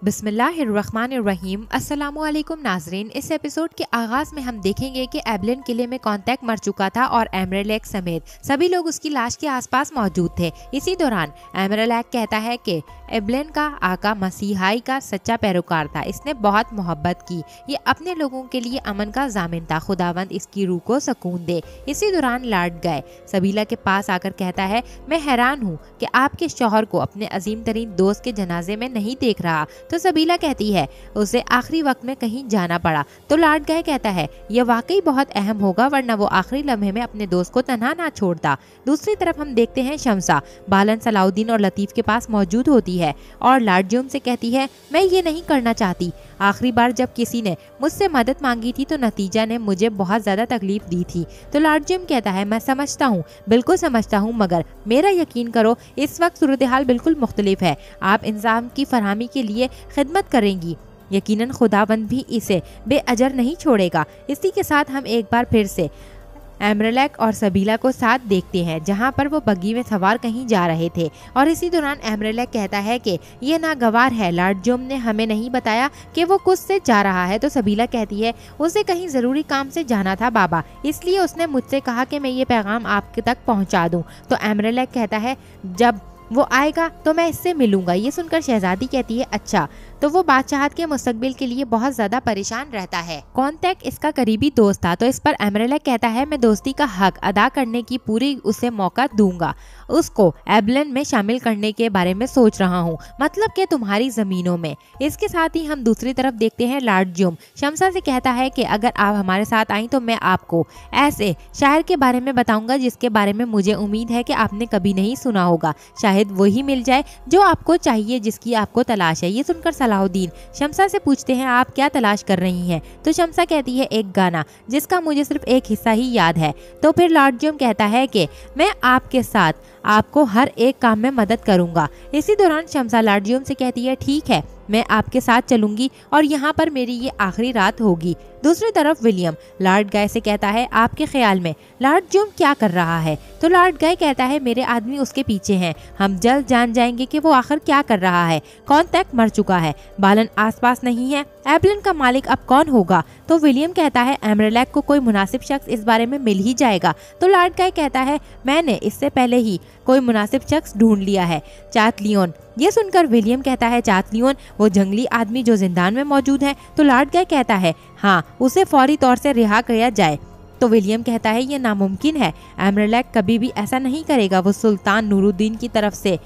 बिस्मिल्लाहिर्रहमानिर्रहीम। अस्सलामुअलैकुम नाजरीन। इस एपिसोड के आगाज में हम देखेंगे कि एबलिन किले में कॉन्टैक्ट मर चुका था और एमरेलेक समेत सभी लोग उसकी लाश के आसपास मौजूद थे। इसी दौरान एमरेलेक कहता है कि एबलिन का आका मसीहाई का सच्चा पैरोकार था, इसने बहुत मोहब्बत की, ये अपने लोगों के लिए अमन का जामिन था, खुदावंद इसकी रूह को सुकून दे। इसी दौरान लॉर्ड गाय सबीला के पास आकर कहता है, मैं हैरान हूँ कि आपके शौहर को अपने अजीम तरीन दोस्त के जनाजे में नहीं देख रहा। तो सबीला कहती है उसे आखिरी वक्त में कहीं जाना पड़ा। तो लॉर्ड गाय कहता है यह वाकई बहुत अहम होगा, वरना वो आखिरी लम्हे में अपने दोस्त को तन्हा ना छोड़ता। दूसरी तरफ हम देखते हैं शमसा बालन सलाउद्दीन और लतीफ के पास मौजूद होती है और लॉर्ड जोम से कहती है, मैं ये नहीं करना चाहती। आखिरी बार जब किसी ने मुझसे मदद मांगी थी तो नतीजा ने मुझे बहुत ज्यादा तकलीफ दी थी। तो लॉर्ड जोम कहता है, मैं समझता हूँ, बिल्कुल समझता हूँ, मगर मेरा यकीन करो इस वक्त सूरत हाल बिल्कुल मुख्तलिफ है। आप इंतजाम की फरहमी के लिए खिदमत करेंगी, यकीनन खुदाबंद भी इसे बेअजर नहीं छोड़ेगा। इसी के साथ हम एक बार फिर से एमरेलेक और सबीला को साथ देखते हैं जहां पर वो बग्गी में सवार कहीं जा रहे थे और इसी दौरान एमरेलेक कहता है कि ये नागवार है, लॉर्ड जोम ने हमें नहीं बताया कि वो कुछ से जा रहा है। तो सबीला कहती है उसे कहीं जरूरी काम से जाना था बाबा, इसलिए उसने मुझसे कहा कि मैं ये पैगाम आपके तक पहुंचा दूं। तो एमरेलेक कहता है जब वो आएगा तो मैं इससे मिलूंगा। ये सुनकर शहजादी कहती है अच्छा। तो वो बादशाहत के मुस्तकबिल के लिए बहुत ज्यादा परेशान रहता है। कॉन्टैक्ट इसका करीबी दोस्त था, तो इस पर एमरेलेक कहता है मैं दोस्ती का हक अदा करने की पूरी उसे मौका दूंगा, उसको एबलिन में शामिल करने के बारे में सोच रहा हूँ, मतलब कि तुम्हारी जमीनों में। इसके साथ ही हम दूसरी तरफ देखते हैं लॉर्ड जोम शमसा से कहता है कि अगर आप हमारे साथ आई तो मैं आपको ऐसे शायर के बारे में बताऊंगा जिसके बारे में मुझे उम्मीद है कि आपने कभी नहीं सुना होगा, शायद वही मिल जाए जो आपको चाहिए, जिसकी आपको तलाश है। ये सुनकर सलाहुद्दीन शमसा से पूछते हैं आप क्या तलाश कर रही हैं? तो शमसा कहती है एक गाना जिसका मुझे सिर्फ एक हिस्सा ही याद है। तो फिर लॉर्ड जोम कहता है कि मैं आपके साथ आपको हर एक काम में मदद करूंगा। इसी दौरान शमसा लॉर्ड जोम से कहती है ठीक है, मैं आपके साथ चलूंगी और यहाँ पर मेरी ये आखिरी रात होगी। दूसरी तरफ विलियम लॉर्ड गाय से कहता है आपके ख्याल में लॉर्ड जोम क्या कर रहा है? तो लॉर्ड गाय कहता है मेरे आदमी उसके पीछे हैं, हम जल्द जान जाएंगे कि वो आखिर क्या कर रहा है। कॉन्टैक्ट मर चुका है, बालन आसपास नहीं है, एबलिन का मालिक अब कौन होगा? तो विलियम कहता है एमरेलेक को कोई मुनासिब शख्स इस बारे में मिल ही जाएगा। तो लॉर्ड गाय कहता है मैंने इससे पहले ही कोई मुनासिब शख्स ढूंढ लिया है, चात लियोन। ये सुनकर विलियम कहता है चात लियोन वो जंगली आदमी जो जिंदान में मौजूद है? तो लॉर्ड गाय कहता है हाँ, उसे फौरी तौर से रिहा किया जाए। तो विलियम कहता है ये नामुमकिन है, एमरेलेक कभी भी ऐसा नहीं करेगा, वो सुल्तान नूरुद्दीन की तरफ से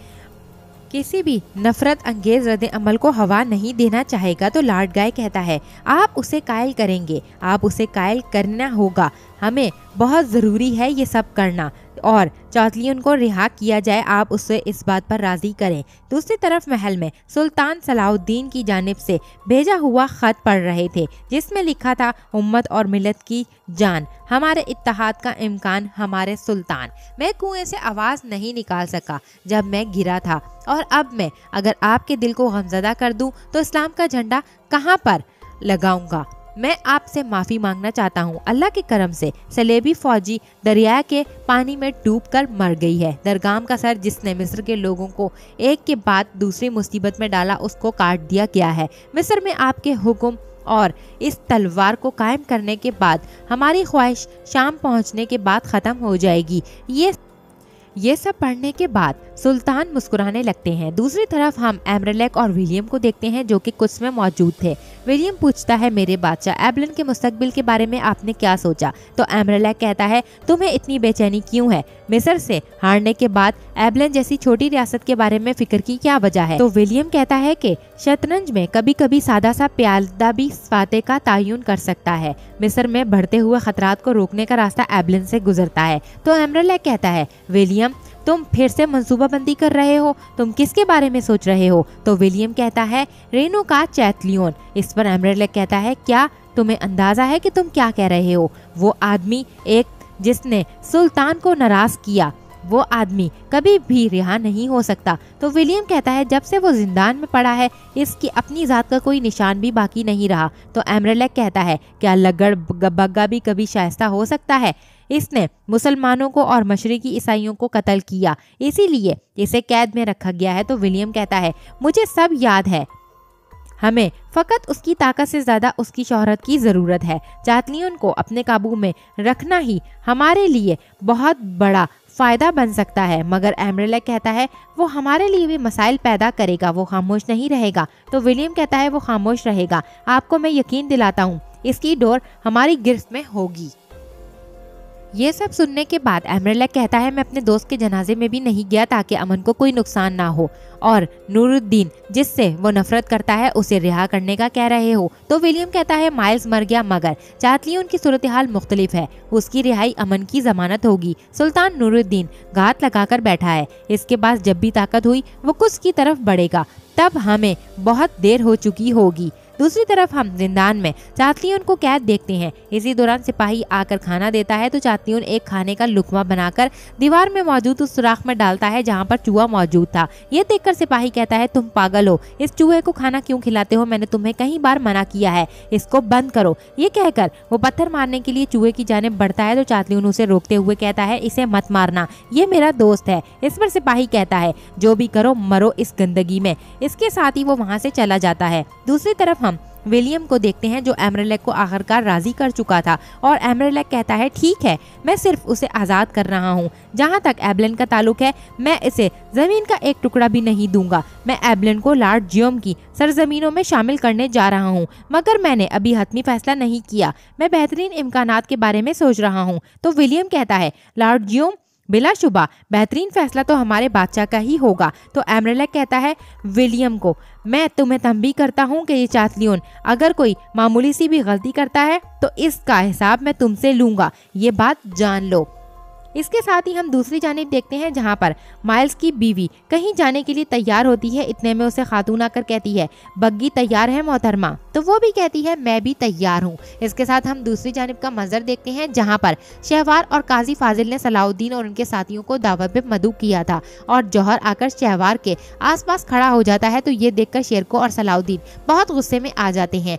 किसी भी नफरत अंगेज रद्द अमल को हवा नहीं देना चाहेगा। तो लॉर्ड गाय कहता है आप उसे कायल करेंगे, आप उसे कायल करना होगा, हमें बहुत ज़रूरी है ये सब करना और चौथलियन को रिहा किया जाए, आप उससे इस बात पर राजी करें। दूसरी तरफ महल में सुल्तान सलाउद्दीन की जानिब से भेजा हुआ खत पढ़ रहे थे जिसमें लिखा था उम्मत और मिलत की जान, हमारे इत्तेहाद का इम्कान, हमारे सुल्तान। मैं कुएं से आवाज़ नहीं निकाल सका जब मैं गिरा था और अब मैं अगर आपके दिल को गमज़दा कर दूं तो इस्लाम का झंडा कहाँ पर लगाऊंगा? मैं आपसे माफ़ी मांगना चाहता हूँ। अल्लाह के करम से सलेबी फौजी दरिया के पानी में डूबकर मर गई है। दरगाम का सर जिसने मिस्र के लोगों को एक के बाद दूसरी मुसीबत में डाला उसको काट दिया गया है। मिस्र में आपके हुक्म और इस तलवार को कायम करने के बाद हमारी ख्वाहिश शाम पहुँचने के बाद ख़त्म हो जाएगी। ये सब पढ़ने के बाद सुल्तान मुस्कुराने लगते हैं। दूसरी तरफ हम एमरेलेक और विलियम को देखते हैं जो कि कुछ में मौजूद थे। विलियम पूछता है मेरे बादशाह एबलिन के मुस्तकबिल के बारे में आपने क्या सोचा? तो एमरेलेक कहता है तुम्हें इतनी बेचैनी क्यों है? मिस्र से हारने के बाद एबलिन जैसी छोटी रियासत के बारे में फिक्र की क्या वजह है? तो विलियम कहता है कि शतरंज में कभी कभी सादा सा प्यादा भी फाते का तयन कर सकता है। मिस्र में बढ़ते हुए खतरात को रोकने का रास्ता एबलिन से गुजरता है। तो एमरेलेक कहता है विलियम तुम फिर से मंसूबाबंदी कर रहे हो, तुम किसके बारे में सोच रहे हो? तो विलियम कहता है रेनो का चैतलियन। इस पर एमरेलेक कहता है क्या तुम्हें अंदाजा है कि तुम क्या कह रहे हो? वो आदमी एक जिसने सुल्तान को नाराज किया, वो आदमी कभी भी रिहा नहीं हो सकता। तो विलियम कहता है जब से वो जिंदान में पड़ा है इसकी अपनी जात का कोई निशान भी बाकी नहीं रहा। तो एमरेलेक कहता है क्या लगड़ बग्गा भी कभी शाइस्ता हो सकता है? इसने मुसलमानों को और मशरिकी ईसाइयों को कत्ल किया, इसीलिए इसे कैद में रखा गया है। तो विलियम कहता है मुझे सब याद है, हमें फकत उसकी ताकत से ज्यादा उसकी शोहरत की जरूरत है। चातलियन को अपने काबू में रखना ही हमारे लिए बहुत बड़ा फायदा बन सकता है, मगर एमरेलेक कहता है वो हमारे लिए भी मसाइल पैदा करेगा, वो खामोश नहीं रहेगा। तो विलियम कहता है वो खामोश रहेगा, आपको मैं यकीन दिलाता हूँ इसकी डोर हमारी गिरफ्त में होगी। ये सब सुनने के बाद एमरेलेक कहता है मैं अपने दोस्त के जनाजे में भी नहीं गया ताकि अमन को कोई नुकसान ना हो, और नूरुद्दीन जिससे वो नफरत करता है उसे रिहा करने का कह रहे हो। तो विलियम कहता है माइल्स मर गया, मगर चातलियन की सूरत हाल मुख्तलिफ है, उसकी रिहाई अमन की जमानत होगी। सुल्तान नूरुद्दीन घात लगाकर बैठा है, इसके पास जब भी ताकत हुई वो कुछ की तरफ बढ़ेगा, तब हमें बहुत देर हो चुकी होगी। दूसरी तरफ हम जिंदान में चातलियन को कैद देखते हैं। इसी दौरान सिपाही आकर खाना देता है तो चातलियन एक खाने का लुकमा बनाकर दीवार में मौजूद उस सुराख में डालता है जहां पर चूहा मौजूद था। ये देखकर सिपाही कहता है तुम पागल हो, इस चूहे को खाना क्यों खिलाते हो, मैंने तुम्हें कई बार मना किया है, इसको बंद करो। ये कहकर वो पत्थर मारने के लिए चूहे की जानिब बढ़ता है तो चातलियन उसे रोकते हुए कहता है इसे मत मारना, ये मेरा दोस्त है। इस पर सिपाही कहता है जो भी करो मरो इस गंदगी में। इसके साथ ही वो वहां से चला जाता है। दूसरी तरफ हम विलियम को देखते हैं जो एमरेलेक को आखिरकार राजी कर चुका था, और एमरेलेक कहता है ठीक है मैं सिर्फ उसे आज़ाद कर रहा हूँ, जहाँ तक एबलेन का ताल्लुक है मैं इसे ज़मीन का एक टुकड़ा भी नहीं दूंगा। मैं एबलेन को लॉर्ड जियोम की सरजमीनों में शामिल करने जा रहा हूँ, मगर मैंने अभी हतमी फैसला नहीं किया, मैं बेहतरीन इम्कानात के बारे में सोच रहा हूँ। तो विलियम कहता है लॉर्ड जियोम बिलाशुबा बेहतरीन फैसला तो हमारे बादशाह का ही होगा। तो एमरेलेक कहता है विलियम को मैं तुम्हें तंबीह करता हूँ कि ये चातलियन अगर कोई मामूली सी भी गलती करता है तो इसका हिसाब मैं तुमसे लूंगा, ये बात जान लो। इसके साथ ही हम दूसरी जानिब देखते हैं जहां पर माइल्स की बीवी कहीं जाने के लिए तैयार होती है। इतने में उसे खातून आकर कहती है बग्गी तैयार है मोहतरमा, तो वो भी कहती है मैं भी तैयार हूँ। इसके साथ हम दूसरी जानिब का मंजर देखते हैं जहां पर शहवार और काजी फाजिल ने सलाउद्दीन और उनके साथियों को दावत पे मदऊ किया था, और जौहर आकर शहवार के आसपास खड़ा हो जाता है। तो ये देखकर शेरको और सलाउद्दीन बहुत गुस्से में आ जाते हैं।